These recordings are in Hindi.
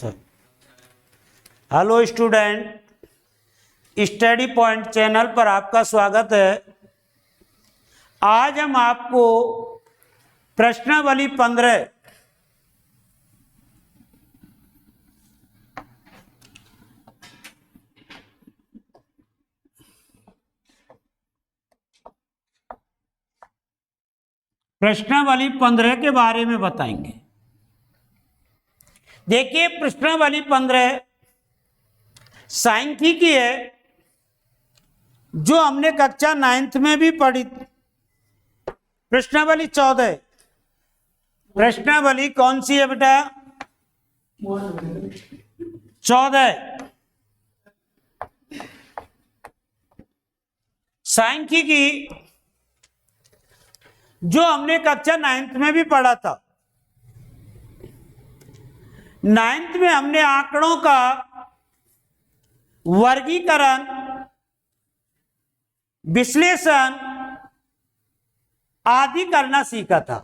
Sir. Hello student, study point channel पर आपका स्वागत है। आज हम आपको प्रश्नावली 15 प्रश्नावली 15 के बारे में बताएंगे। देखिए, प्रश्नावली 15 सांख्यिकी है, जो हमने कक्षा 9th में भी पढ़ी। प्रश्नावली 14, प्रश्नावली कौन सी है बेटा? 14 सांख्यिकी, जो हमने कक्षा 9th में भी पढ़ा था। 9th में हमने आंकड़ों का वर्गीकरण, विश्लेषण आदि करना सीखा था।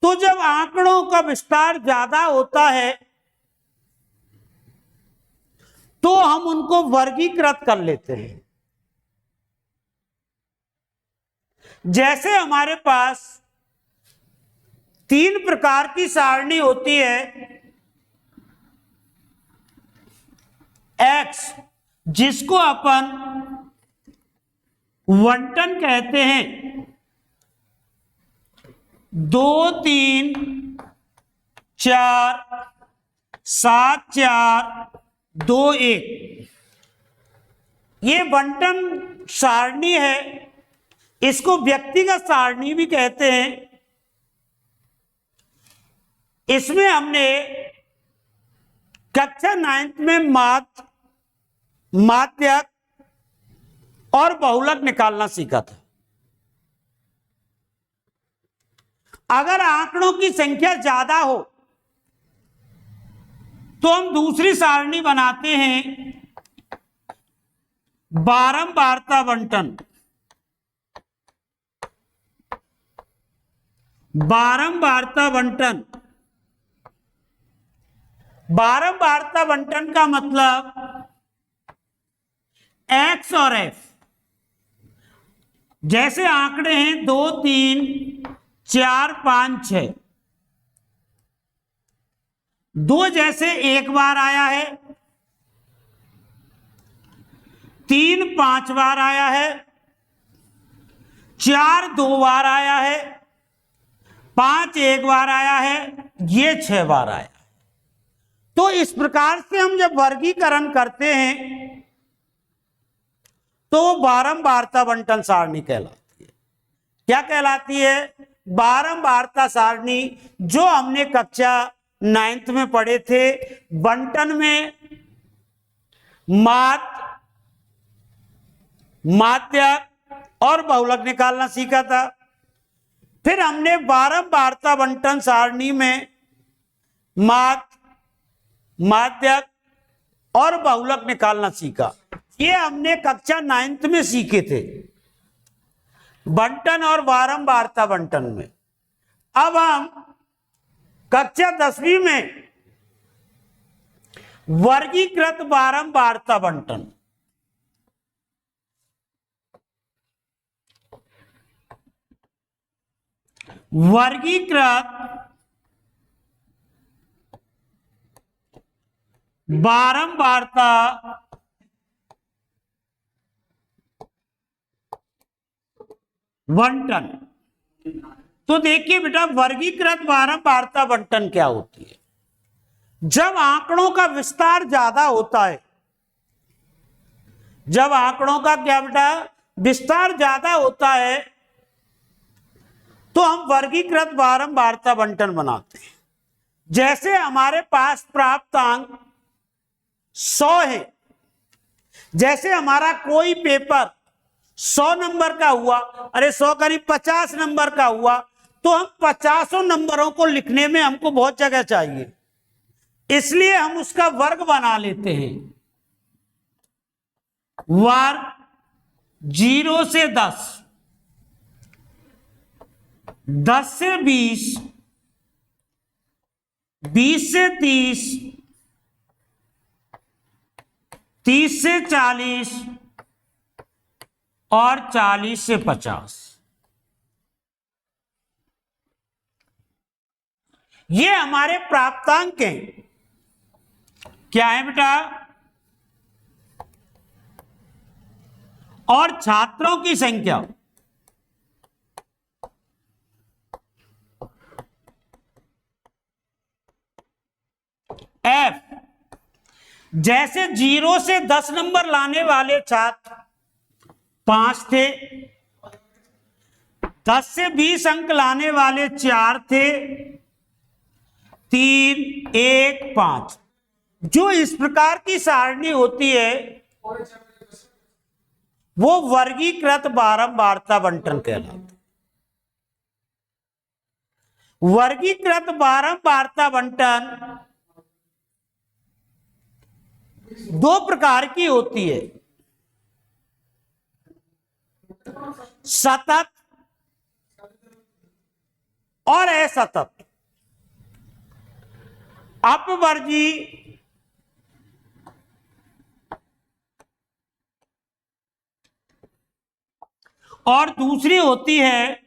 तो जब आंकड़ों का विस्तार ज्यादा होता है तो हम उनको वर्गीकृत कर लेते हैं। जैसे हमारे पास 3 प्रकार की सारणी होती है। एक्स, जिसको अपन बंटन कहते हैं, 2 3 4 7 4 2 1, ये बंटन सारणी है। इसको व्यक्तिगत सारणी भी कहते हैं। इसमें हमने कक्षा 9th में माध्यक और बहुलक निकालना सीखा था। अगर आंकड़ों की संख्या ज्यादा हो तो हम दूसरी सारणी बनाते हैं, बारंबारता बंटन। बारंबारता बंटन, बारंबारता बंटन का मतलब एक्स और एफ, जैसे आंकड़े हैं 2 3 4 5 6, 2 जैसे एक बार आया है, 3 5 बार आया है, 4 2 बार आया है, 5 एक बार आया है, ये 6 बार आया। तो इस प्रकार से हम जब वर्गीकरण करते हैं तो बारंबारता बंटन सारणी कहलाती है। क्या कहलाती है? बारंबारता सारणी, जो हमने कक्षा 9th में पढ़े थे। बंटन में माध्यक और बहुलक निकालना सीखा था। फिर हमने बारंबारता बंटन सारणी में माध्यक और बहुलक निकालना सीखा। ये हमने कक्षा 9th में सीखे थे, बंटन और बारंबारता बंटन में। अब हम कक्षा 10वीं में वर्गीकृत बारंबारता बंटन, वर्गीकृत बारंबारता बंटन। तो देखिए बेटा, वर्गीकृत बारंबारता बंटन क्या होती है? जब आंकड़ों का विस्तार ज्यादा होता है, जब आंकड़ों का क्या बेटा विस्तार ज्यादा होता है, तो हम वर्गीकृत बारंबारता बंटन बनाते हैं। जैसे हमारे पास प्राप्तांक 100 है, जैसे हमारा कोई पेपर 100 नंबर का हुआ, अरे 100 करीब 50 नंबर का हुआ, तो हम 50 नंबरों को लिखने में हमको बहुत जगह चाहिए, इसलिए हम उसका वर्ग बना लेते हैं। वर्ग 0 से 10, 10 से 20, 20 से 30, 30 से 40 और 40 से 50। ये हमारे प्राप्तांक हैं। क्या है बेटा? और छात्रों की संख्या F। जैसे 0 से 10 नंबर लाने वाले छात्र 5 थे, 10 से 20 अंक लाने वाले 4 थे, 3, 1, 5। जो इस प्रकार की सारणी होती है वो वर्गीकृत बारंबारता बंटन कहलाता है। वर्गीकृत बारंबारता बंटन दो प्रकार की होती है, सतत और असतत। अपवर्जी और दूसरी होती है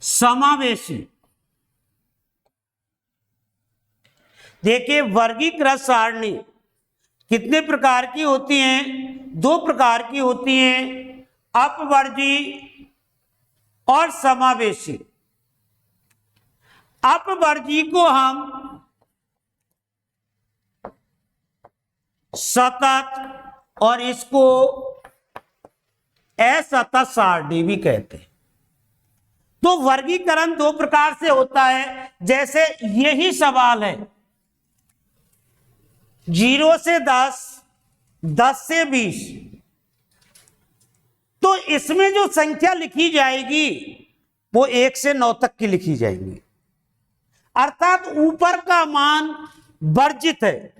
समावेशी। देखिए, वर्गीकृत सारणी कितने प्रकार की होती हैं? 2 प्रकार की होती हैं, अपवर्जी और समावेशी। अपवर्जी को हम सतत और इसको असतत सारणी भी कहते हैं। तो वर्गीकरण 2 प्रकार से होता है। जैसे यही सवाल है, 0 से 10, 10 से 20, तो इसमें जो संख्या लिखी जाएगी वो 1 से 9 तक की लिखी जाएगी, अर्थात ऊपर का मान वर्जित है।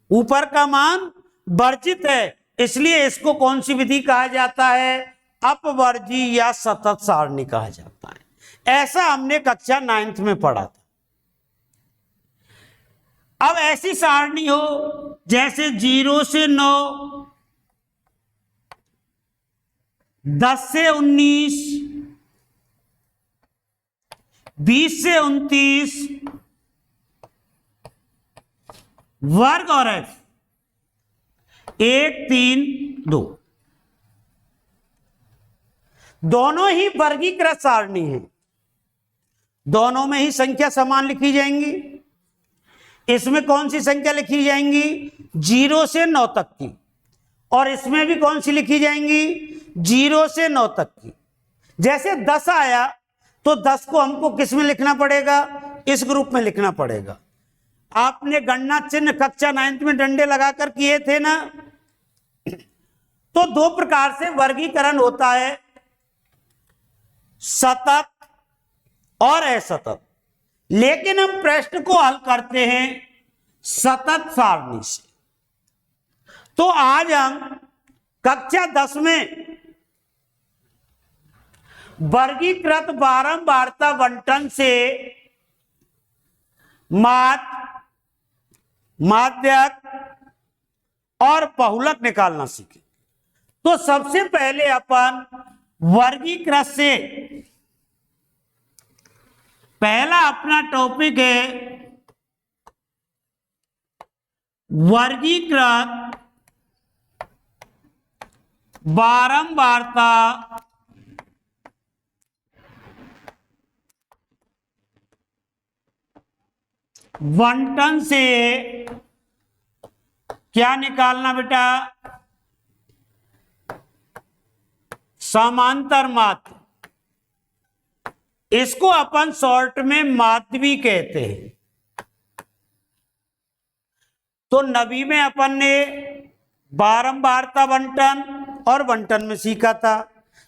ऊपर का मान वर्जित है, इसलिए इसको कौन सी विधि कहा जाता है? अपवर्जी या सतत सारणी कहा जाता है। ऐसा हमने कक्षा 9th में पढ़ा था। अब ऐसी सारणी हो जैसे 0 से 9, 10 से 19, 20 से 29, वर्ग और F 1, 3, 2 दोनों ही वर्गीकृत सारणी हैं। दोनों में ही संख्या समान लिखी जाएंगी। इसमें कौन सी संख्या लिखी जाएंगी? 0 से 9 तक की। और इसमें भी कौन सी लिखी जाएंगी? 0 से 9 तक की। जैसे 10 आया तो 10 को हमको किस में लिखना पड़ेगा? इस ग्रुप में लिखना पड़ेगा। आपने गणना चिन्ह कक्षा 9th में डंडे लगाकर किए थे ना? तो 2 प्रकार से वर्गीकरण होता है, सतत और असतत। लेकिन हम प्रश्न को हल करते हैं सतत सारणी से। तो आज हम कक्षा 10 में वर्गीकृत बारंबारता बंटन से मात, माध्यक और बहुलक निकालना सीखे। तो सबसे पहले अपन वर्गीकृत से, पहला अपना टॉपिक है वर्गीकृत बारंबारता बंटन से क्या निकालना बेटा? समांतर माध्य। इसको अपन शॉर्ट में माध्य भी कहते हैं। तो 9वीं में अपन ने बारंबारता बंटन और बंटन में सीखा था।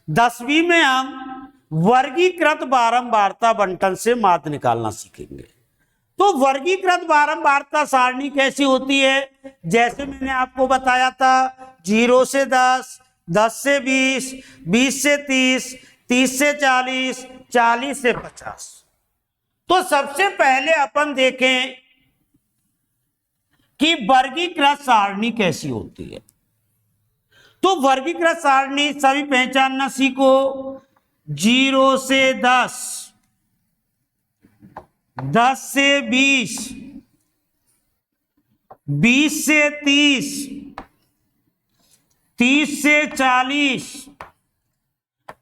10वीं में हम वर्गीकृत बारंबारता बंटन से माध्य निकालना सीखेंगे। तो वर्गीकृत बारंबारता सारणी कैसी होती है? जैसे मैंने आपको बताया था, 0 से 10, 10 से 20, 20 से 30, 30 से 40, 40 से 50। तो सबसे पहले अपन देखें कि वर्गीकृत सारणी कैसी होती है। तो वर्गीकृत सारणी सभी पहचानना सीखो। 0 से 10, 10 से 20, 20 से 30, 30 से 40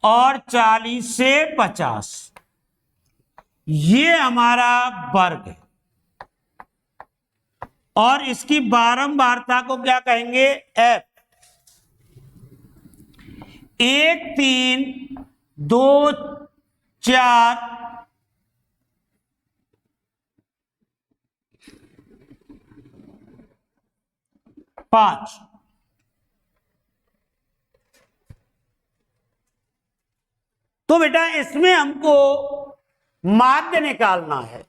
और 40 से 50। ये हमारा वर्ग है और इसकी बारंबारता को क्या कहेंगे? एफ। 1, 3, 2, 4, 5। तो बेटा इसमें हमको माध्य निकालना है।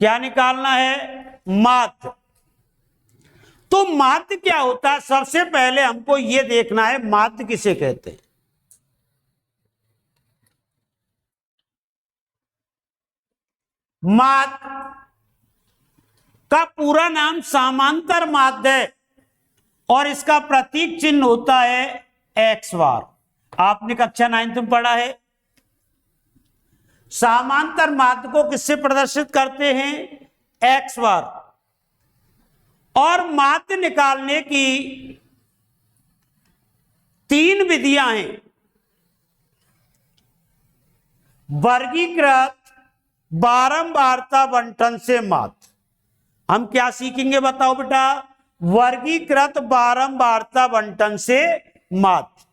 क्या निकालना है? माध्य। तो माध्य क्या होता है? सबसे पहले हमको यह देखना है माध्य किसे कहते हैं। माध्य का पूरा नाम समांतर माध्य है और इसका प्रतीक चिन्ह होता है एक्स बार। आपने कक्षा 9 में पढ़ा है। समांतर माध्य को किससे प्रदर्शित करते हैं? एक्स बार। और माध्य निकालने की 3 विधियां हैं। वर्गीकृत, बारंबारता, बंटन से माध्य। हम क्या सीखेंगे बताओ बेटा? वर्गीकृत, बारंबारता, बंटन से माध्य।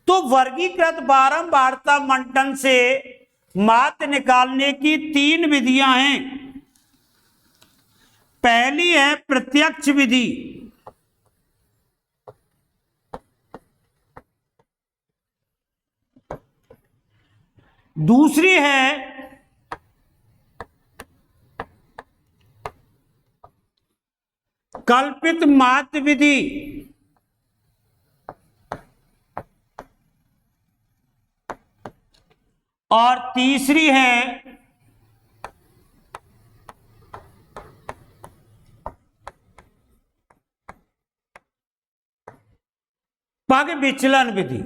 तो वर्गीकृत, बारंबारता, बंटन से माध्य निकालने की 3 विधियां हैं। पहली है प्रत्यक्ष विधि। दूसरी है कल्पित माध्य विधि। और तीसरी है पग विचलन विधि।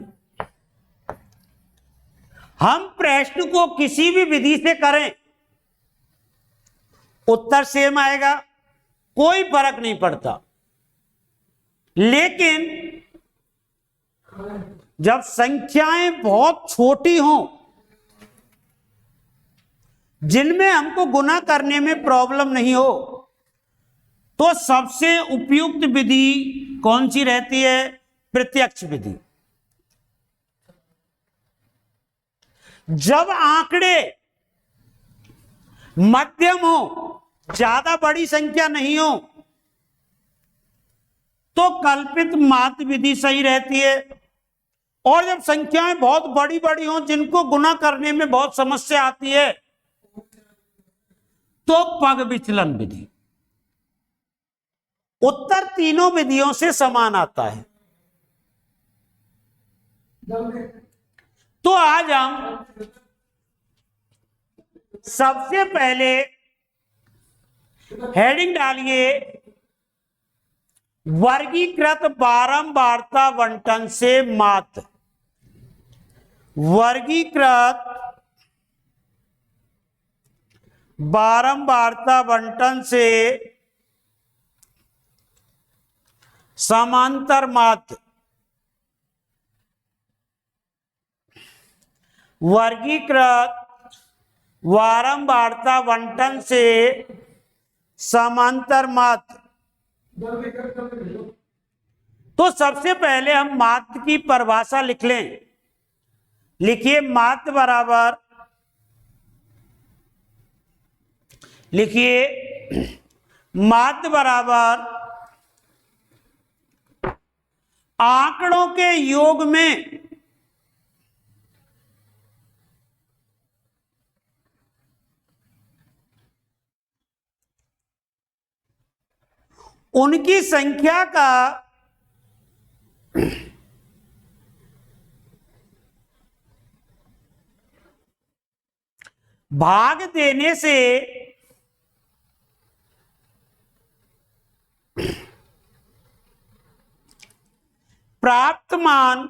हम प्रश्न को किसी भी विधि से करें, उत्तर सेम आएगा, कोई फर्क नहीं पड़ता। लेकिन जब संख्याएं बहुत छोटी हों, जिनमें हमको गुना करने में प्रॉब्लम नहीं हो, तो सबसे उपयुक्त विधि कौन सी रहती है? प्रत्यक्ष विधि। जब आंकड़े मध्यम हो, ज्यादा बड़ी संख्या नहीं हो, तो कल्पित माध्य विधि सही रहती है। और जब संख्याएं बहुत बड़ी बड़ी हो, जिनको गुना करने में बहुत समस्या आती है, तो पग विचलन विधि। उत्तर तीनों विधियों से समान आता है। तो आज हम सबसे पहले हेडिंग डालिए वर्गीकृत, बारंबारता, बंटन से माध्य। वर्गीकृत, बारंबारता, बंटन से समांतर माध्य। वर्गीकृत, बारंबारता, बंटन से समांतर माध्य। तो सबसे पहले हम माध्य की परिभाषा लिख लें। लिखिए माध्य बराबर, लिखिए माध्य बराबर आंकड़ों के योग में उनकी संख्या का भाग देने से प्राप्त मान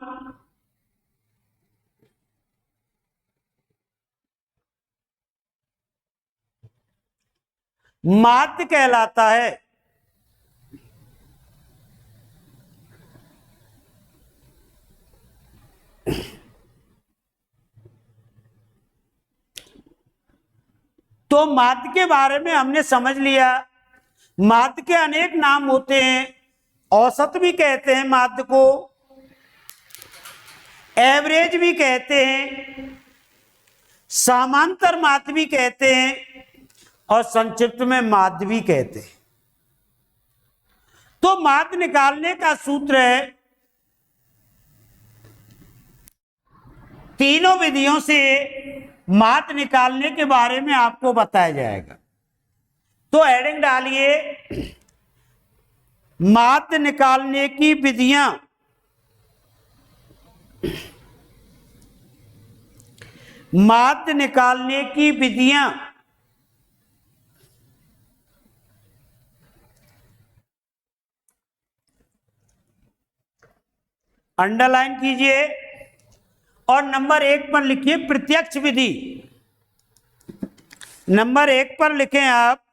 माध्य कहलाता है। तो माध्य के बारे में हमने समझ लिया। माध्य के अनेक नाम होते हैं। औसत भी कहते हैं माध्य को, एवरेज भी कहते हैं, समांतर माध्य भी कहते हैं और संक्षिप्त में माध्य भी कहते हैं। तो माध्य निकालने का सूत्र है, तीनों विधियों से माध्य निकालने के बारे में आपको बताया जाएगा। तो हेडिंग डालिए, माध्य निकालने की विधियां। माध्य निकालने की विधियां। अंडरलाइन कीजिए और नंबर 1 पर लिखिए प्रत्यक्ष विधि। नंबर 1 पर लिखें आप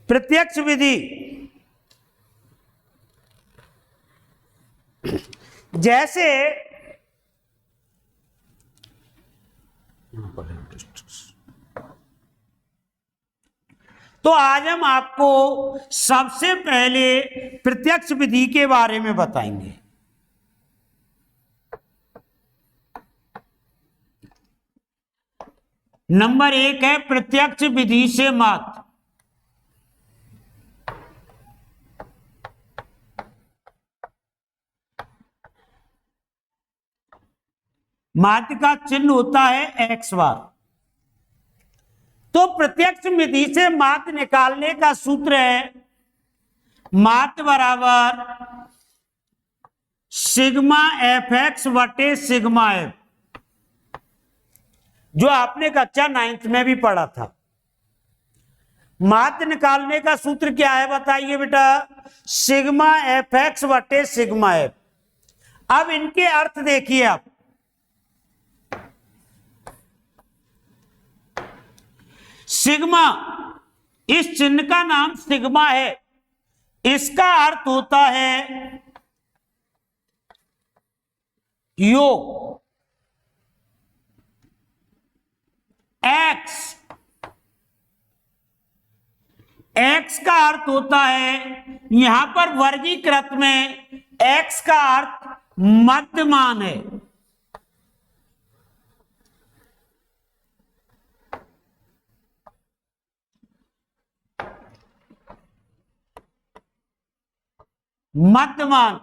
प्रत्यक्ष विधि। जैसे तो आज हम आपको सबसे पहले प्रत्यक्ष विधि के बारे में बताएंगे। नंबर 1 है प्रत्यक्ष विधि से माध्य। माध्य का चिन्ह होता है एक्स बार। तो प्रत्यक्ष विधि से माध्य निकालने का सूत्र है, माध्य बराबर सिग्मा एफ एक्स बटे सिग्मा एफ, जो आपने कक्षा 9th में भी पढ़ा था। माध्य निकालने का सूत्र क्या है बताइए बेटा, सिग्मा एफ एक्स बटे सिग्मा एफ। अब इनके अर्थ देखिए आप, सिग्मा, इस चिन्ह का नाम सिग्मा है, इसका अर्थ होता है योग। एक्स, एक्स का अर्थ होता है, यहां पर वर्गीकृत में एक्स का अर्थ मध्यमान है। मध्यमान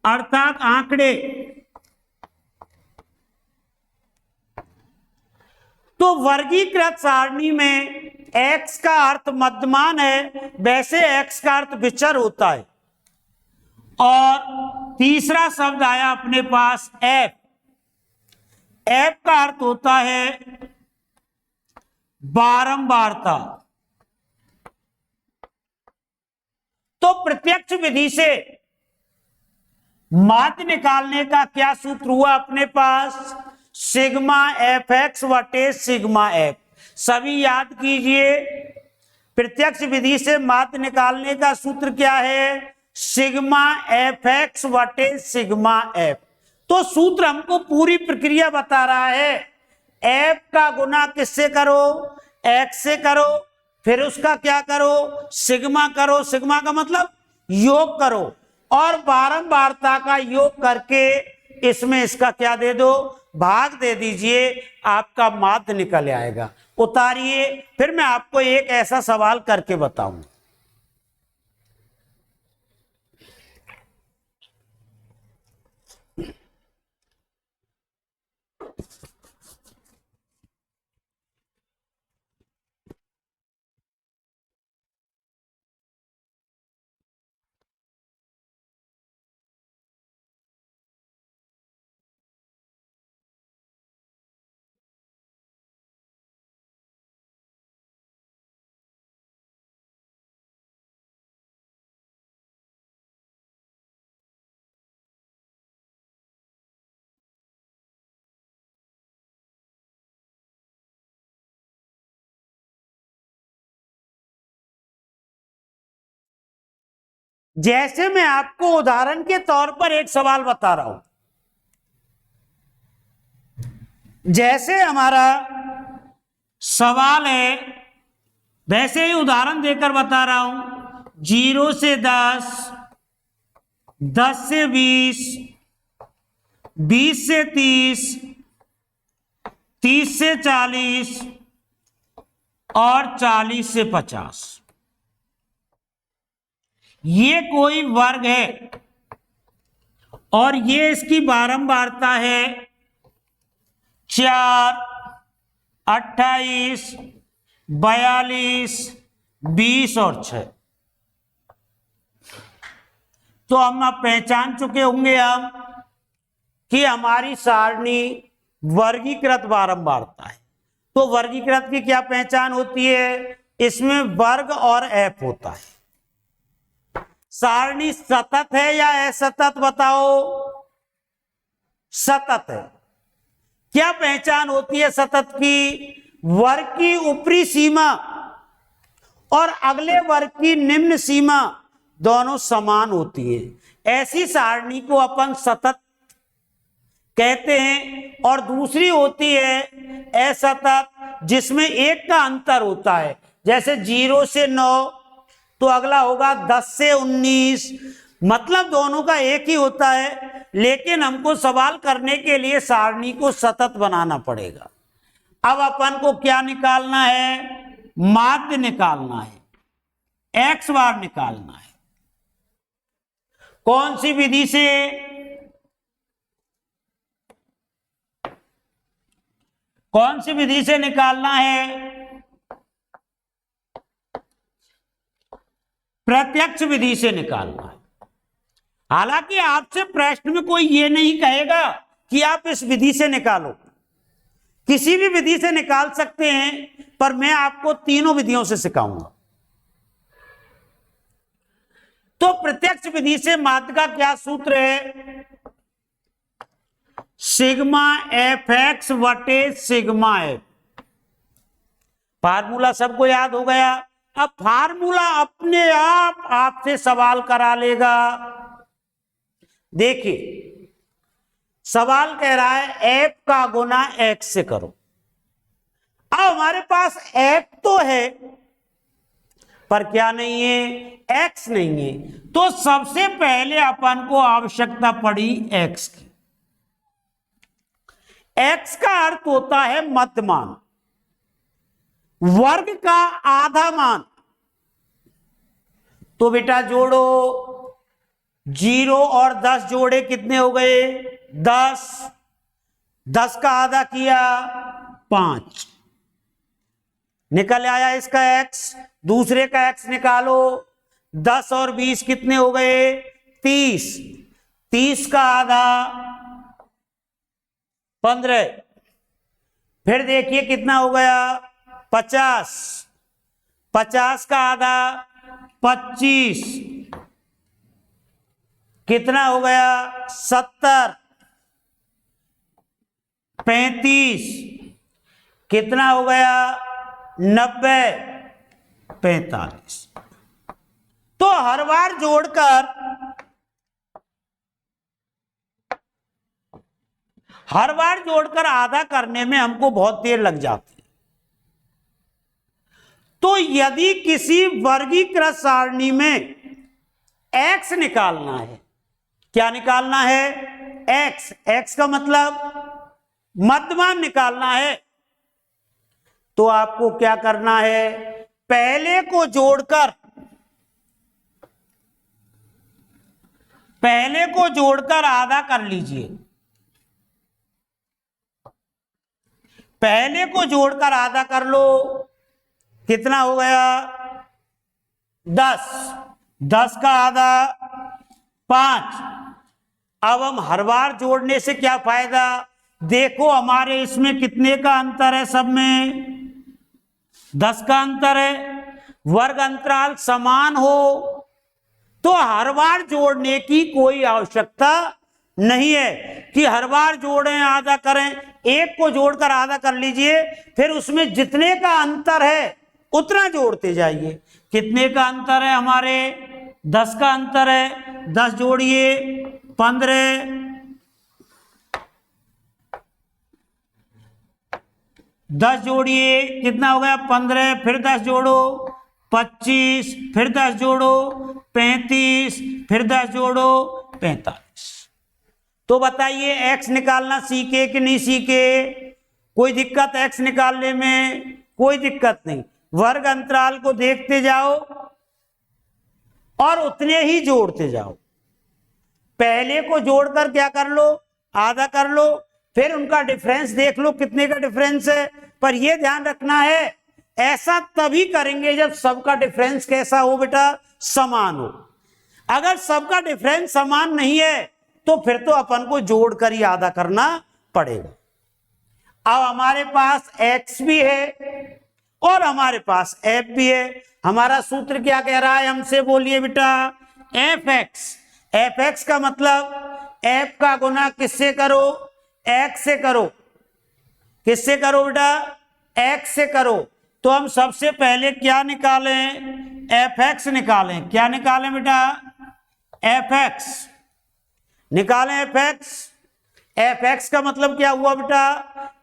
अर्थात आंकड़े। तो वर्गीकृत सारणी में x का अर्थ मध्यमान है, वैसे x का अर्थ विचर होता है। और तीसरा शब्द आया अपने पास f। f का अर्थ होता है बारंबारता। तो प्रत्यक्ष विधि से माध्य निकालने का क्या सूत्र हुआ अपने पास, सिग्मा एफ एक्स बटे सिग्मा एफ। सभी याद कीजिए, प्रत्यक्ष विधि से माध्य निकालने का सूत्र क्या है, सिग्मा एफ एक्स बटे सिग्मा एफ। तो सूत्र हमको पूरी प्रक्रिया बता रहा है, एफ का गुना किससे करो, एक्स से करो, फिर उसका क्या करो, सिग्मा करो, सिग्मा का मतलब योग करो, और बारंबारता का योग करके इसमें इसका क्या दे दो, भाग दे दीजिए, आपका माध्य निकल आएगा। उतारिए, फिर मैं आपको एक ऐसा सवाल करके बताऊं। जैसे मैं आपको उदाहरण के तौर पर एक सवाल बता रहा हूं, जैसे हमारा सवाल है वैसे ही उदाहरण देकर बता रहा हूं। 0 से 10, 10 से 20, 20 से 30, 30 से 40 और 40 से 50। ये कोई वर्ग है और ये इसकी बारंबारता है 4, 28, 42, 20 और 6। तो हम अब पहचान चुके होंगे हम कि हमारी सारणी वर्गीकृत बारंबारता है। तो वर्गीकृत की क्या पहचान होती है? इसमें वर्ग और एफ होता है। सारणी सतत है या असतत बताओ? सतत है। क्या पहचान होती है सतत की? वर्ग की ऊपरी सीमा और अगले वर्ग की निम्न सीमा दोनों समान होती है। ऐसी सारणी को अपन सतत कहते हैं। और दूसरी होती है असतत, जिसमें एक का अंतर होता है। जैसे 0 से 9 तो अगला होगा 10 से 19, मतलब दोनों का एक ही होता है, लेकिन हमको सवाल करने के लिए सारणी को सतत बनाना पड़ेगा। अब अपन को क्या निकालना है? माध्य निकालना है, एक्स बार निकालना है। कौन सी विधि से? कौन सी विधि से निकालना है? प्रत्यक्ष विधि से निकालना है। हालांकि आपसे प्रश्न में कोई ये नहीं कहेगा कि आप इस विधि से निकालो, किसी भी विधि से निकाल सकते हैं, पर मैं आपको तीनों विधियों से सिखाऊंगा। तो प्रत्यक्ष विधि से माध्य का क्या सूत्र है? सिग्मा एफ एक्स वटे सिग्मा एफ। फार्मूला सबको याद हो गया। अब फार्मूला अपने आप आपसे सवाल करा लेगा। देखिए सवाल कह रहा है एफ का गुना एक्स से करो। अब हमारे पास एफ तो है पर क्या नहीं है? एक्स नहीं है। तो सबसे पहले अपन को आवश्यकता पड़ी एक्स की। एक्स का अर्थ होता है मध्यमान, वर्ग का आधा मान। तो बेटा जोड़ो, 0 और 10 जोड़े कितने हो गए? 10। 10 का आधा किया 5, निकल आया इसका एक्स। दूसरे का एक्स निकालो, 10 और 20 कितने हो गए? 30। 30 का आधा 15। फिर देखिए कितना हो गया? 50। 50 का आधा 25, कितना हो गया? 70। 35, कितना हो गया? 90। 45। तो हर बार जोड़कर आधा करने में हमको बहुत देर लग जाती है। तो यदि किसी वर्गीकृत सारणी में एक्स निकालना है, क्या निकालना है? एक्स। एक्स का मतलब मध्यमान निकालना है। तो आपको क्या करना है? पहले को जोड़कर आधा कर लीजिए। पहले को जोड़कर आधा कर लो, कितना हो गया? 10। 10 का आधा 5। अब हम हर बार जोड़ने से क्या फायदा? देखो हमारे इसमें कितने का अंतर है? सब में 10 का अंतर है। वर्ग अंतराल समान हो तो हर बार जोड़ने की कोई आवश्यकता नहीं है कि हर बार जोड़ें आधा करें। एक को जोड़कर आधा कर लीजिए, फिर उसमें जितने का अंतर है उतना जोड़ते जाइए। कितने का अंतर है हमारे? 10 का अंतर है, 10 जोड़िए 15, 10 जोड़िए कितना हो गया 15, फिर 10 जोड़ो 25, फिर 10 जोड़ो 35, फिर 10 जोड़ो 45। तो बताइए x निकालना सीखे कि नहीं सीखे? कोई दिक्कत x निकालने में? कोई दिक्कत नहीं। वर्ग अंतराल को देखते जाओ और उतने ही जोड़ते जाओ। पहले को जोड़कर क्या कर लो, आधा कर लो, फिर उनका डिफरेंस देख लो कितने का डिफरेंस है। पर यह ध्यान रखना है ऐसा तभी करेंगे जब सबका डिफरेंस कैसा हो बेटा, समान हो। अगर सबका डिफरेंस समान नहीं है तो फिर तो अपन को जोड़कर ही आधा करना पड़ेगा। अब हमारे पास x भी है और हमारे पास f भी है। हमारा सूत्र क्या कह रहा है हमसे, बोलिए बेटा, fx। fx का मतलब f का गुना किससे करो, x से करो। किससे करो बेटा, x से करो। तो हम सबसे पहले क्या निकालें, fx निकालें। क्या निकालें बेटा, fx निकालें। fx का मतलब क्या हुआ बेटा,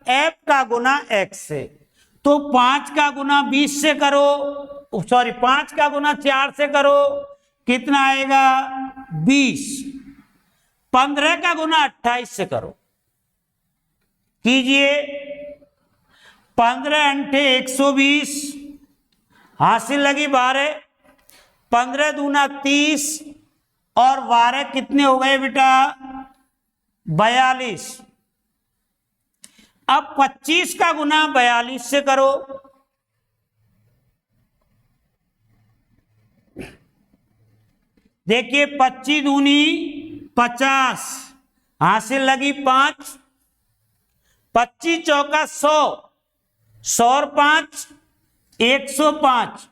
f का गुना x से। तो 5 का गुना 20 से करो, सॉरी 5 का गुना 4 से करो, कितना आएगा 20। 15 का गुना 28 से करो, कीजिए 15 अंठे 120, हासिल लगी 12, 15 दूना 30 और 12 कितने हो गए बेटा 42। अब 25 का गुना 42 से करो, देखिए 25 दूनी 50, हासिल लगी 5, 25 चौका 100, 100 और 5 105,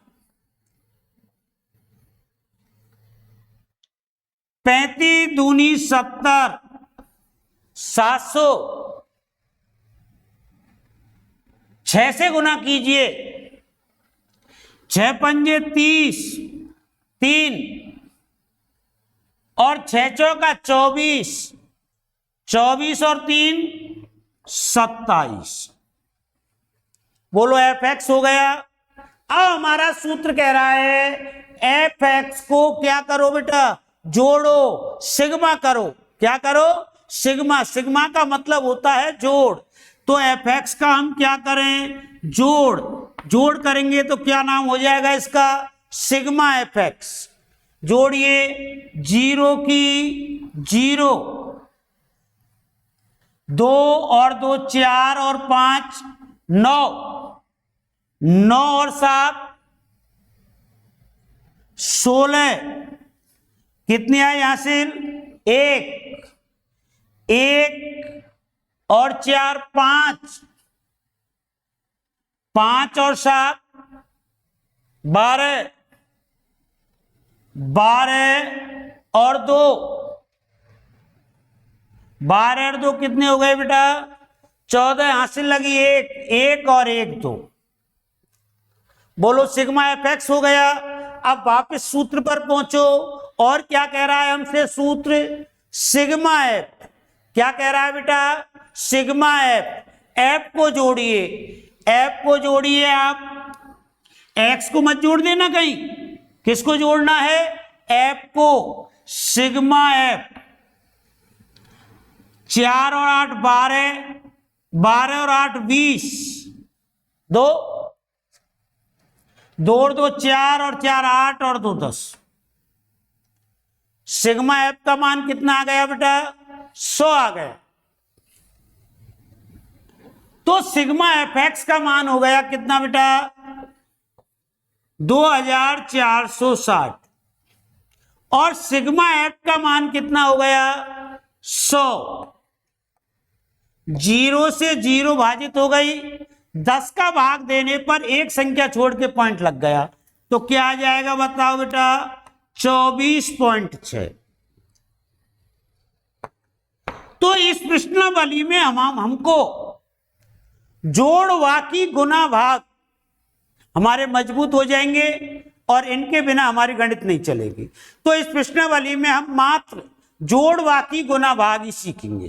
35 दूनी 70, 700, 6 से गुना कीजिए, 6 पंजे 30, 3 और 6 चौका 24, 24 और 3 27। बोलो fx हो गया। अब हमारा सूत्र कह रहा है fx को क्या करो बेटा, जोड़ो, सिग्मा करो। क्या करो, सिग्मा। सिग्मा का मतलब होता है जोड़। तो fx का हम क्या करें, जोड़। जोड़ करेंगे तो क्या नाम हो जाएगा इसका, सिग्मा fx। जोड़िए 0 की 0, 2 और 2 4 और 5 9, 9 और 7 16, कितनी आई हासिल 1, 1 और 4 5, 5 और 7 12, 12 और 2, 12 और 2 कितने हो गए बेटा 14, हासिल लगी 1, 1 और 1 2। बोलो सिग्मा fx हो गया। अब वापस सूत्र पर पहुंचो और क्या कह रहा है हमसे सूत्र, सिग्मा f। क्या कह रहा है बेटा, सिग्मा f को जोड़िए, f को जोड़िए आप, x को मत जोड़ देना कहीं। किसको जोड़ना है, f को। सिग्मा f 4 और 8 12, 12 और 8 20, 2 2 और 2 4 और 4 8 और 2 10। सिग्मा f का मान कितना आ गया बेटा, 100 आ गया। तो सिग्मा fx का मान हो गया कितना बेटा 2460 और सिग्मा f का मान कितना हो गया 100। 0 से 0 भाजित हो गई, 10 का भाग देने पर एक संख्या छोड़ के पॉइंट लग गया, तो क्या आ जाएगा बताओ बेटा 24.6। तो इस प्रश्नावली में हमको जोड़ वाकी गुना भाग हमारे मजबूत हो जाएंगे। और इनके बिना हमारी गणित नहीं चलेगी। तो इस प्रश्नावली में हम मात्र जोड़, बाकी, गुना, भाग ही सीखेंगे।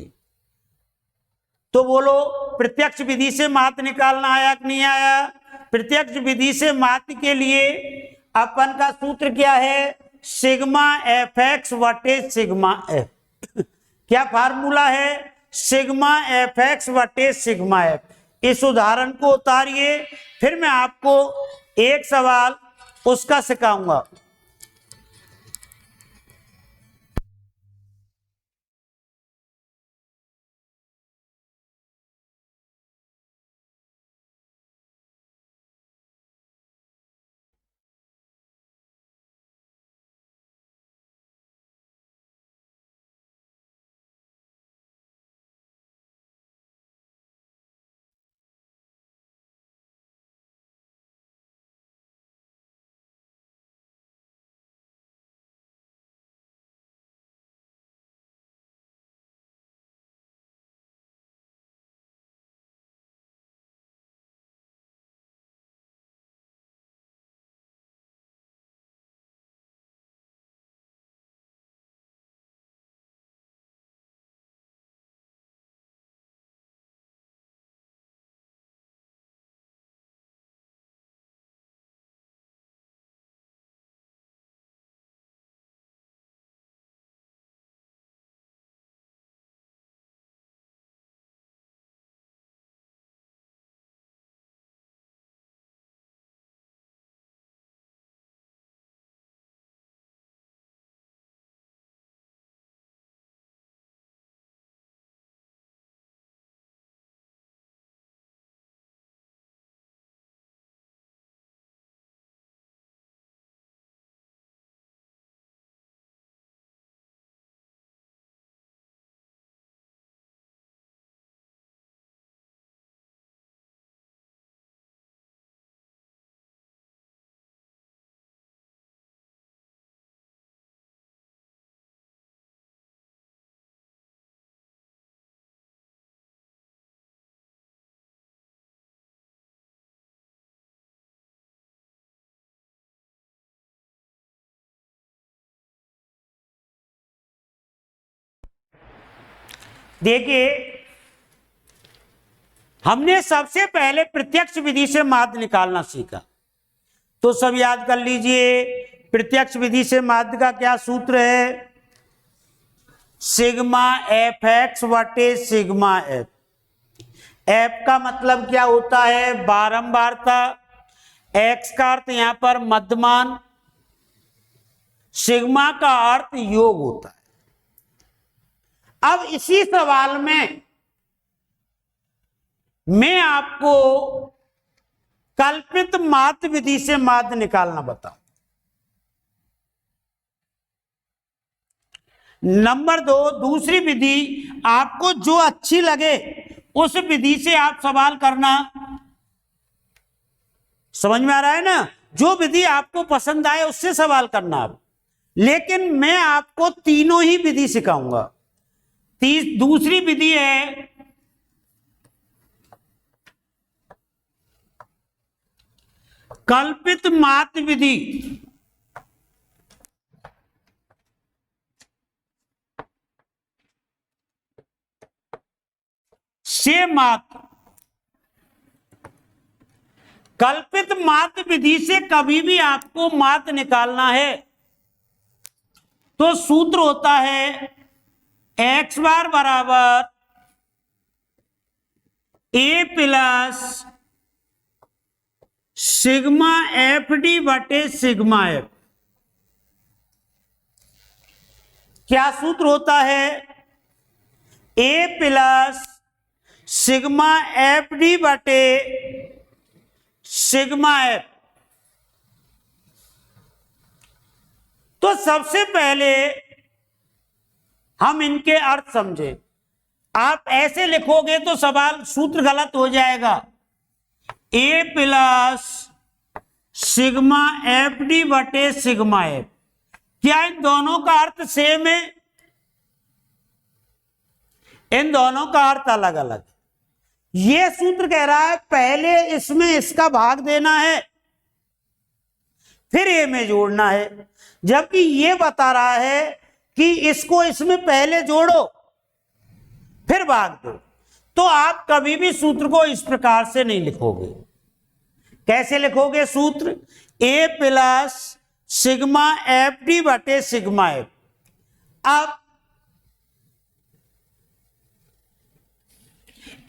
तो बोलो, प्रत्यक्ष विधि से माध्य निकालना आया कि नहीं आया? प्रत्यक्ष विधि से माध्य के लिए अपन का सूत्र क्या है? सिग्मा एफ एक्स वटे सिग्मा एफ। क्या फार्मूला है? सिग्मा एफ एक्स वटे सिग्मा एफ। इस उदाहरण को उतारिए, फिर मैं आपको एक सवाल उसका सिखाऊंगा। देखिए, हमने सबसे पहले प्रत्यक्ष विधि से माध्य निकालना सीखा। तो सब याद कर लीजिए, प्रत्यक्ष विधि से माध्य का क्या सूत्र है? सिग्मा एफ एक्स वटे सिग्मा एफ। एफ का मतलब क्या होता है? बारंबारता। एक्स का अर्थ यहां पर मध्यमान, सिग्मा का अर्थ योग होता है। अब इसी सवाल में मैं आपको कल्पित माध्य विधि से माध्य निकालना बताऊं। नंबर 2, दूसरी विधि आपको जो अच्छी लगे उस विधि से आप सवाल करना। समझ में आ रहा है ना? जो विधि आपको पसंद आए उससे सवाल करना आप। लेकिन मैं आपको तीनों ही विधि सिखाऊंगा। दूसरी विधि है कल्पित माध्य विधि। से माध्य। कल्पित माध्य विधि से कभी भी आपको माध्य निकालना है तो सूत्र होता है एक्स बार बराबर ए प्लस सिग्मा एफ डी बटे सिग्मा एफ। क्या सूत्र होता है? ए प्लस सिग्मा एफ डी बटे सिग्मा एफ। तो सबसे पहले हम इनके अर्थ समझे। आप ऐसे लिखोगे तो सवाल सूत्र गलत हो जाएगा। ए प्लस सिग्मा एफ डी बटे सिग्मा एफ। क्या इन दोनों का अर्थ सेम है? इन दोनों का अर्थ अलग अलग। ये सूत्र कह रहा है पहले इसमें इसका भाग देना है, फिर ए में जोड़ना है, जबकि ये बता रहा है कि इसको इसमें पहले जोड़ो फिर भाग दो। तो आप कभी भी सूत्र को इस प्रकार से नहीं लिखोगे। कैसे लिखोगे सूत्र? ए प्लस सिग्मा एफ डी बटे सिग्मा एफ। अब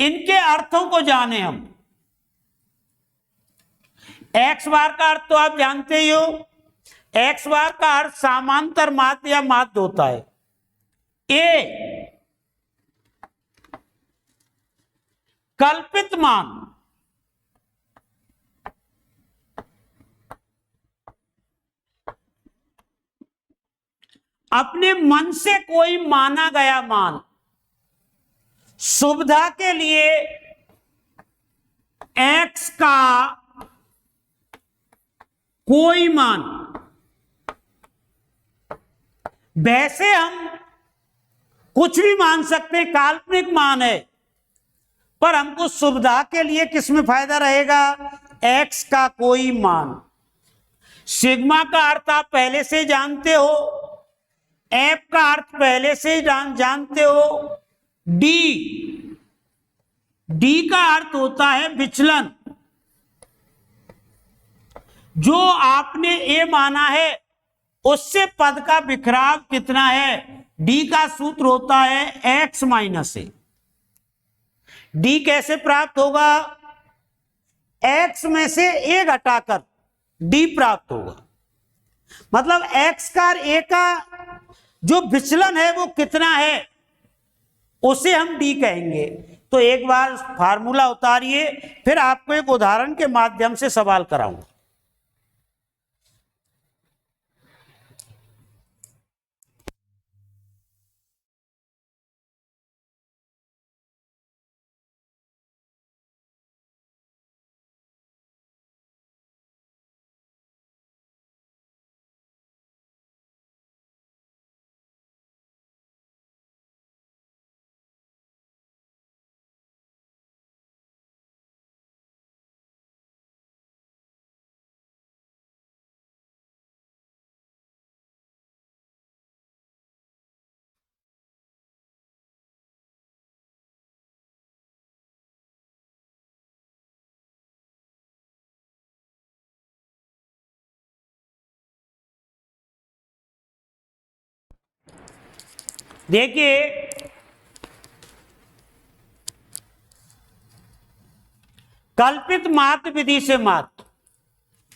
इनके अर्थों को जाने हम। एक्स बार का अर्थ तो आप जानते ही हो। एक्स बार का अर्थ समांतर माध्य या माध्य होता है। ए कल्पित मान, अपने मन से कोई माना गया मान, सुविधा के लिए एक्स का कोई मान। वैसे हम कुछ भी मान सकते हैं, काल्पनिक मान है, पर हमको सुविधा के लिए किसमें फायदा रहेगा? एक्स का कोई मान। सिग्मा का अर्थ आप पहले से जानते हो, एफ का अर्थ पहले से ही जानते हो। डी, डी का अर्थ होता है विचलन। जो आपने ए माना है उससे पद का बिखराव कितना है? डी का सूत्र होता है एक्स माइनस ए। डी कैसे प्राप्त होगा? एक्स में से ए घटाकर डी प्राप्त होगा। मतलब एक्स का ए का जो विचलन है वो कितना है, उसे हम डी कहेंगे। तो एक बार फार्मूला उतारिए, फिर आपको एक उदाहरण के माध्यम से सवाल कराऊंगा। देखिए, कल्पित माध्य विधि से माध्य,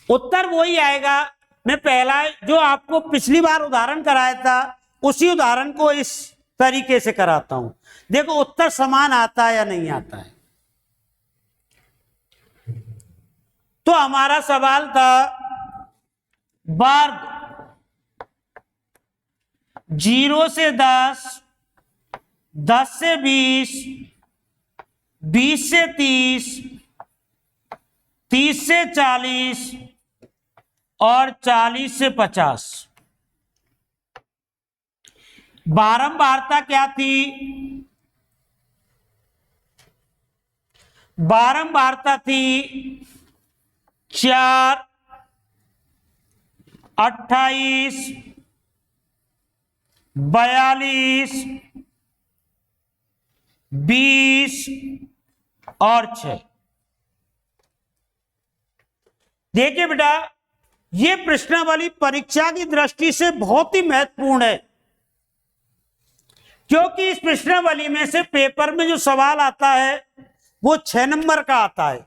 उत्तर वही आएगा। मैं पहला जो आपको पिछली बार उदाहरण कराया था उसी उदाहरण को इस तरीके से कराता हूं। देखो उत्तर समान आता है या नहीं आता है। तो हमारा सवाल था वर्ग 0 से 10, 10 से 20, 20 से 30, 30 से 40 और 40 से 50। बारंबारता क्या थी? बारंबारता थी 4, 28, 42, 20 और 6। देखिए बेटा, ये प्रश्नावली परीक्षा की दृष्टि से बहुत ही महत्वपूर्ण है, क्योंकि इस प्रश्नावली में से पेपर में जो सवाल आता है वो 6 नंबर का आता है।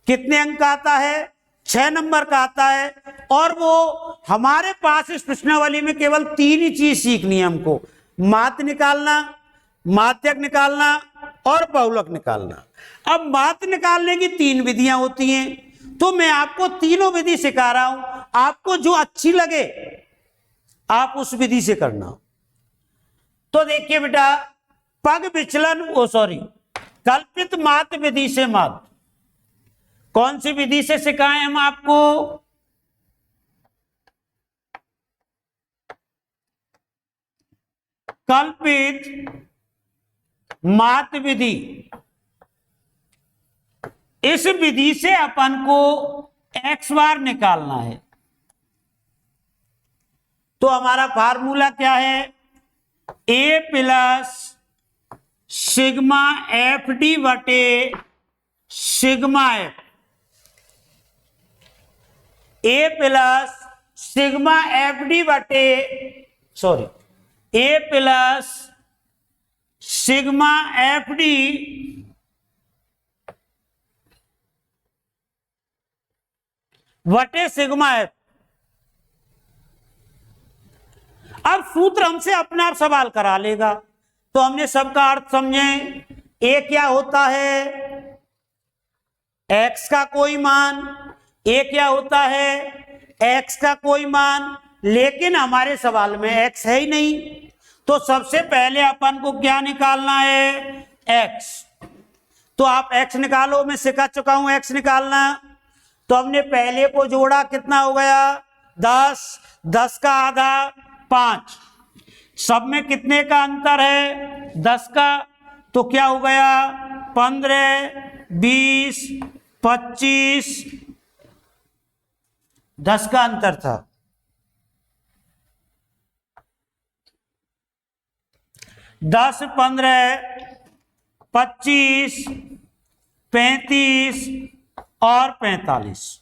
कितने अंक का आता है? 6 नंबर का आता है। और वो हमारे पास इस प्रश्नावली में केवल 3 ही चीज सीखनी है हमको: माध्य निकालना, माध्यक निकालना और बहुलक निकालना। अब माध्य निकालने की 3 विधियां होती हैं, तो मैं आपको तीनों विधि सिखा रहा हूं। आपको जो अच्छी लगे आप उस विधि से करना। तो देखिए बेटा, पग विचलन कल्पित माध्य विधि से माध्य, कौन सी विधि से सिखाएं हम आपको? कल्पित माध्य विधि। इस विधि से अपन को एक्स बार निकालना है। तो हमारा फार्मूला क्या है, ए प्लस सिग्मा एफ डी बटे सिग्मा एफ, ए प्लस सिग्मा एफ डी बटे ए प्लस सिग्मा एफ डी बटे सिग्मा एफ। अब सूत्र हमसे अपने आप सवाल करा लेगा, तो हमने सबका अर्थ समझे। ए क्या होता है, एक्स का कोई मान, ए क्या होता है, एक्स का कोई मान, लेकिन हमारे सवाल में एक्स है ही नहीं, तो सबसे पहले अपन को क्या निकालना है, एक्स। तो आप एक्स निकालो, मैं सिखा चुका हूं एक्स निकालना। तो हमने पहले को जोड़ा, कितना हो गया 10, 10 का आधा 5, सब में कितने का अंतर है 10 का, तो क्या हो गया 15, 20, 25, 10 का अंतर था। 10, 15, 25, 35 और 45।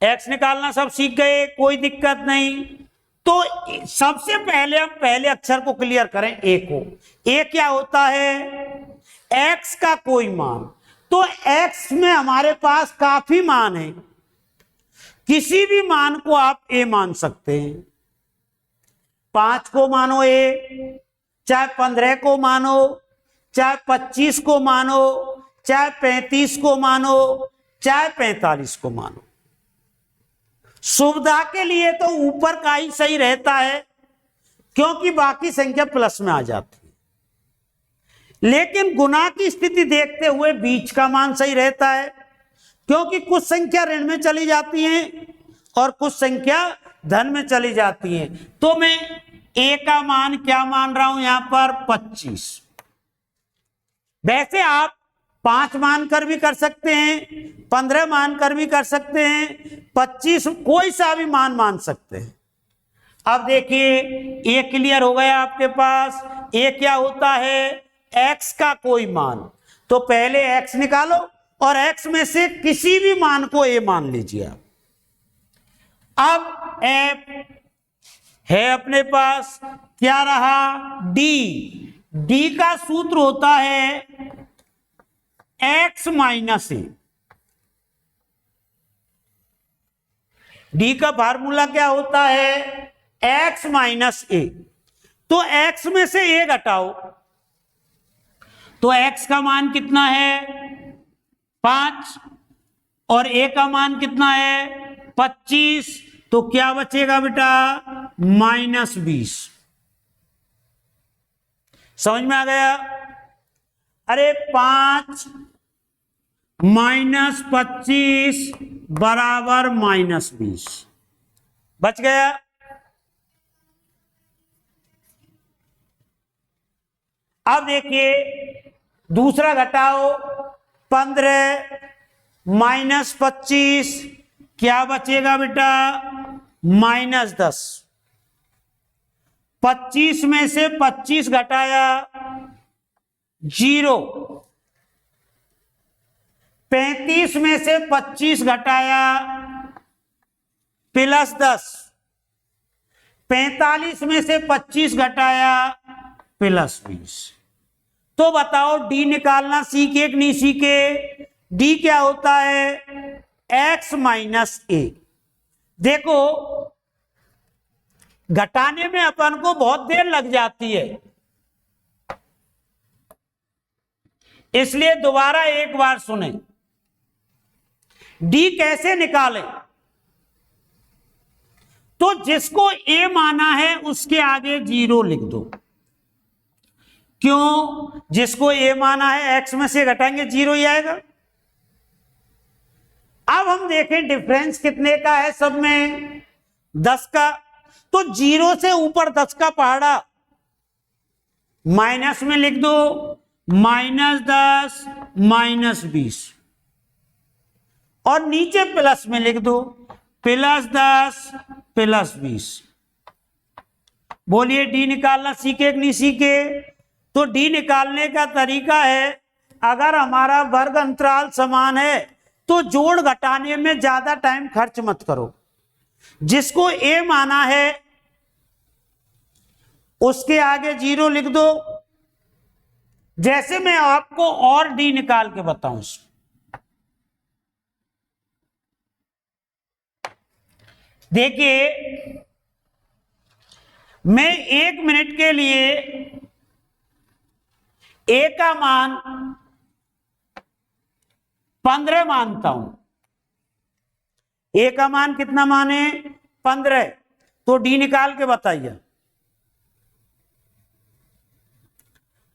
एक्स निकालना सब सीख गए, कोई दिक्कत नहीं। तो सबसे पहले हम पहले अक्षर को क्लियर करें, ए को। ए क्या होता है, एक्स का कोई मान। तो एक्स में हमारे पास काफी मान है, किसी भी मान को आप ए मान सकते हैं। 5 को मानो ए, चाहे 15 को मानो, चाहे 25 को मानो, चाहे 35 को मानो, चाहे 45 को मानो। सुविधा के लिए तो ऊपर का ही सही रहता है, क्योंकि बाकी संख्या प्लस में आ जाती है। लेकिन गुना की स्थिति देखते हुए बीच का मान सही रहता है, क्योंकि कुछ संख्या ऋण में चली जाती हैं और कुछ संख्या धन में चली जाती हैं। तो मैं ए का मान क्या मान रहा हूं यहां पर 25। वैसे आप 5 मानकर भी कर सकते हैं, 15 मानकर भी कर सकते हैं, 25, कोई सा भी मान सकते हैं। अब देखिए ए क्लियर हो गया आपके पास। ए क्या होता है, एक्स का कोई मान। तो पहले एक्स निकालो और एक्स में से किसी भी मान को ए मान लीजिए आप। अब एफ है अपने पास, क्या रहा डी। डी का सूत्र होता है एक्स माइनस ए। डी का फार्मूला क्या होता है, एक्स माइनस ए। तो एक्स में से ए घटाओ, तो एक्स का मान कितना है 5 और ए का मान कितना है 25। तो क्या बचेगा बेटा -20। समझ में आ गया। अरे 5 -25 बराबर -20 बच गया। अब देखिए दूसरा घटाओ, 15 -25 क्या बचेगा बेटा -10। 25 में से 25 घटाया 0। 35 में से 25 घटाया +10। 45 में से 25 घटाया +20। तो बताओ डी निकालना सीखे कि नहीं सीखे। डी क्या होता है, एक्स माइनस ए। देखो घटाने में अपन को बहुत देर लग जाती है, इसलिए दोबारा एक बार सुने। डी कैसे निकालें, तो जिसको ए माना है उसके आगे 0 लिख दो। क्यों, जिसको ए माना है एक्स में से घटाएंगे 0 ही आएगा। अब हम देखें डिफरेंस कितने का है, सब में 10 का। तो 0 से ऊपर 10 का पहाड़ा माइनस में लिख दो, -10 -20। और नीचे प्लस में लिख दो, +10 +20। बोलिए डी निकालना सीखे कि नहीं सीखे? तो डी निकालने का तरीका है, अगर हमारा वर्ग अंतराल समान है तो जोड़ घटाने में ज्यादा टाइम खर्च मत करो। जिसको ए माना है उसके आगे 0 लिख दो। जैसे मैं आपको और डी निकाल के बताऊं, देखिए मैं 1 मिनट के लिए ए का मान 15 मानता हूं। ए का मान कितना माने? 15। तो डी निकाल के बताइए।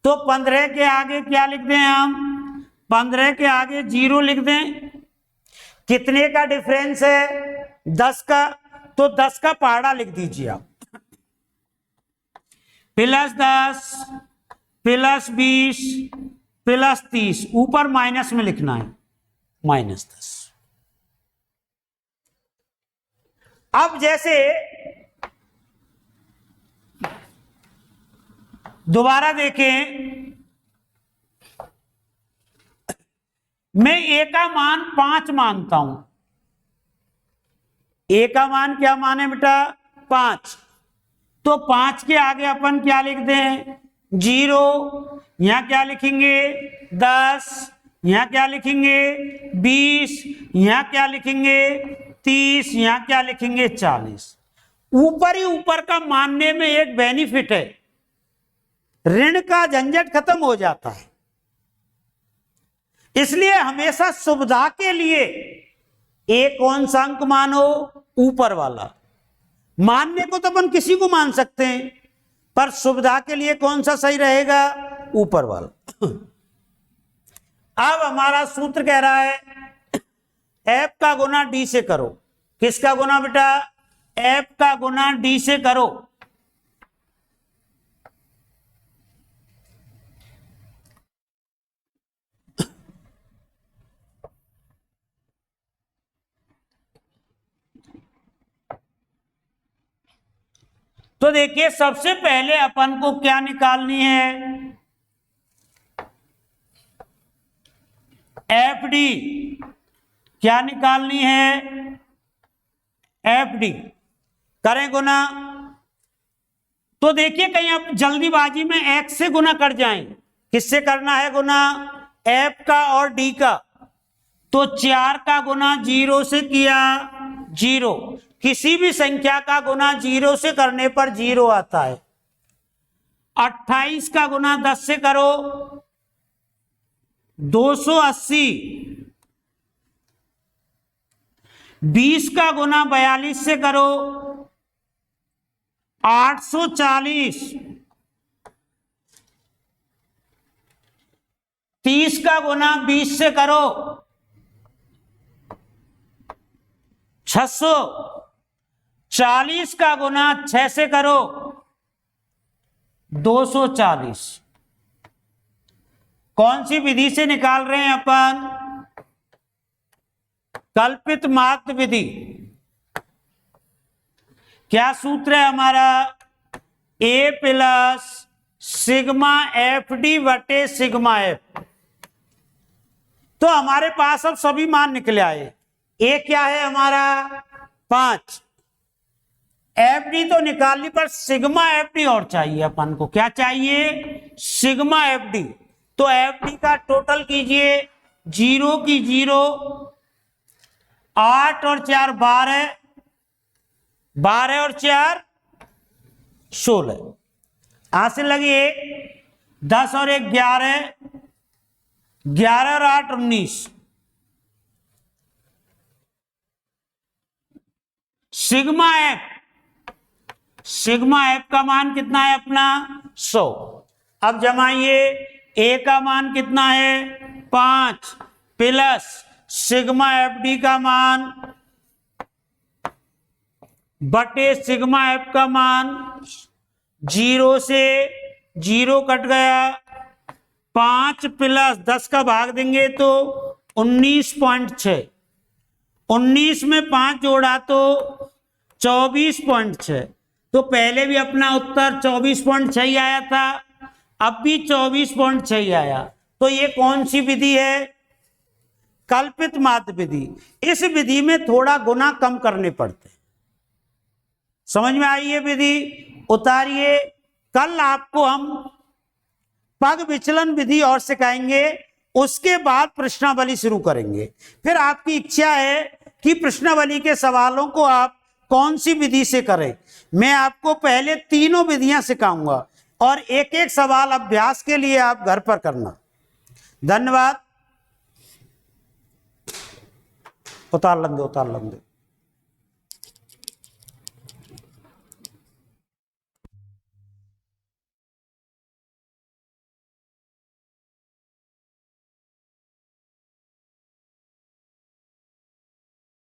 तो 15 के आगे क्या लिख दें हम? 15 के आगे 0 लिख दें। कितने का डिफरेंस है? 10 का। तो 10 का पहाड़ा लिख दीजिए आप। +10 +20 +30, ऊपर माइनस में लिखना है, -10। अब जैसे दोबारा देखें, मैं ए का मान 5 मानता हूं। ए का मान क्या माने बेटा? 5। तो 5 के आगे अपन क्या लिख दें? 0। यहां क्या लिखेंगे? 10। यहां क्या लिखेंगे? 20। यहां क्या लिखेंगे? 30। यहां क्या लिखेंगे? 40। ऊपर ही ऊपर का मानने में एक बेनिफिट है, ऋण का झंझट खत्म हो जाता है। इसलिए हमेशा सुविधा के लिए ए कौन सा अंक मानो? ऊपर वाला। मानने को तो अपन किसी को मान सकते हैं, पर सुविधा के लिए कौन सा सही रहेगा? ऊपर वाला। अब हमारा सूत्र कह रहा है एफ का गुना डी से करो। किसका गुना बेटा? एफ का गुना डी से करो। तो देखिए सबसे पहले अपन को क्या निकालनी है? F D. क्या निकालनी है? F D. करें गुना। तो देखिए कहीं आप जल्दीबाजी में एक्स से गुना कर जाएं। किससे करना है गुना? एफ का और डी का। तो 4 का गुना 0 से किया, 0। किसी भी संख्या का गुना 0 से करने पर 0 आता है। 28 का गुना 10 से करो, 280। 20 का गुना 42 से करो, 840। 30 का गुना 20 से करो, 600। 40 का गुना 6 से करो, 240। कौन सी विधि से निकाल रहे हैं अपन? कल्पित माध्य विधि। क्या सूत्र है हमारा? ए प्लस सिग्मा एफ डी बटे सिग्मा एफ। तो हमारे पास अब सभी मान निकले आए। ए क्या है हमारा? 5। एफ डी तो निकाल ली, पर सिग्मा एफ डी और चाहिए अपन को। क्या चाहिए? Sigma F D. तो एफ डी का टोटल कीजिए, 0 की 0, 8 और 4 12, 12 और 4 16। हासिल लगी 10 और 1 11, 11 और 8 19। सिग्मा एफ का मान कितना है अपना? 100। अब जमाइए, ए का मान कितना है? 5 प्लस सिग्मा एफ डी का मान बटे सिग्मा एफ का मान। 0 से 0 कट गया, 5 प्लस 10 का भाग देंगे तो 19.6। 19 में 5 जोड़ा तो 24.6। तो पहले भी अपना उत्तर 24.6 आया था, अब भी 24.6 आया। तो ये कौन सी विधि है? कल्पित माध्य विधि। इस विधि में थोड़ा गुना कम करने पड़ते हैं। समझ में आई ये विधि? उतारिए। कल आपको हम पग विचलन विधि और सिखाएंगे, उसके बाद प्रश्नावली शुरू करेंगे। फिर आपकी इच्छा है कि प्रश्नावली के सवालों को आप कौन सी विधि से करें। मैं आपको पहले तीनों विधियां सिखाऊंगा और एक एक सवाल अभ्यास के लिए आप घर पर करना। धन्यवाद। उतार लंदे।